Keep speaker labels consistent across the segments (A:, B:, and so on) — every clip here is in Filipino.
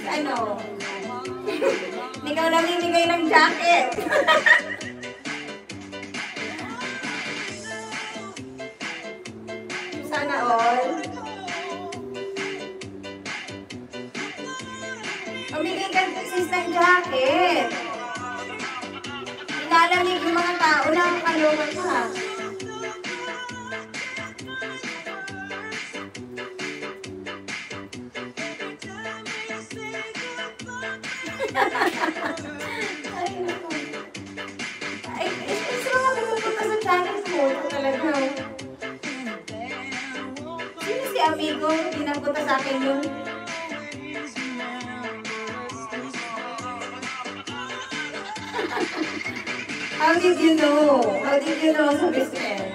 A: ano? Hindi ka namimigay ng jacket. Sana all. Mamigay ka sis ng jacket. Inalamig yung mga tao na makaloka ka. Ay, gusto nga pumupunta sa channel ko. Talaga. Sino si amigo? Pinapunta sa akin yun. How did you know? How did you know sa best friend?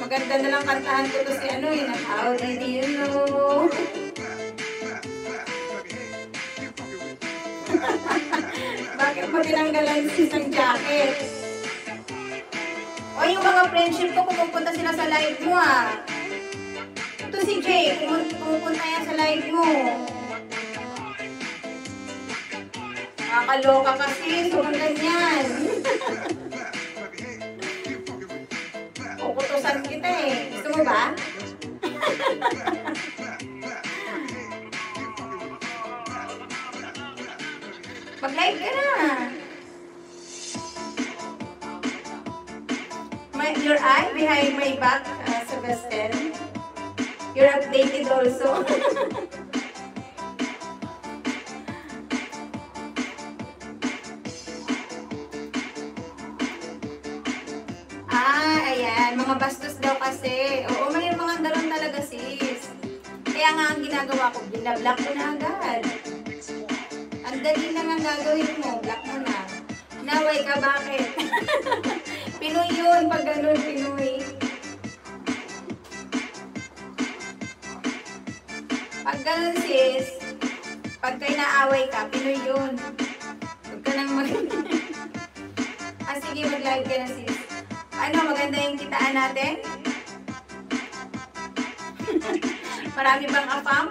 A: Maganda na lang kantahan ko to si ano eh. How did you know? Bakit mo tinanggalan si isang jacket? O yung mga friendship ko, pumupunta sila sa live mo ah. Ito si Jay, pumupunta yan sa live mo. Nakakaloka kasi, sobrang ganyan. Kukutusan kita eh. Gusto mo ba? Mag-live ka na. Your eye behind my back, Sebastian. You're updated also. Ayan. Mga bastos daw kasi. Oo, may mga daron talaga sis. Kaya nga ang ginagawa ko, binablock ko na agad. Ang dali na nga gagawin mo, block mo na. Naway ka, bakit? Pinoy yun, pag ganun, Pinoy. Pag ganun sis, pag kayo naaway ka, Pinoy yun. Huwag ka nang sige, mag-live ka na sis. Ano, maganda yung kitaan natin? Marami bang afam?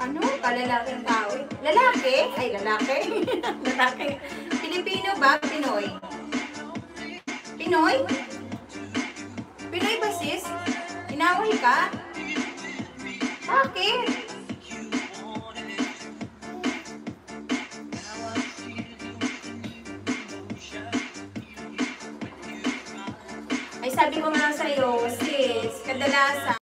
A: Ano? Kalalaking tao. Lalaki? Ay, lalaki. Lalaki. Pilipino ba? Pinoy? Pinoy? Pinoy ba sis? Inaway ka? Bakit? Ay, sabi ko nga sa'yo, sis, kadalasan,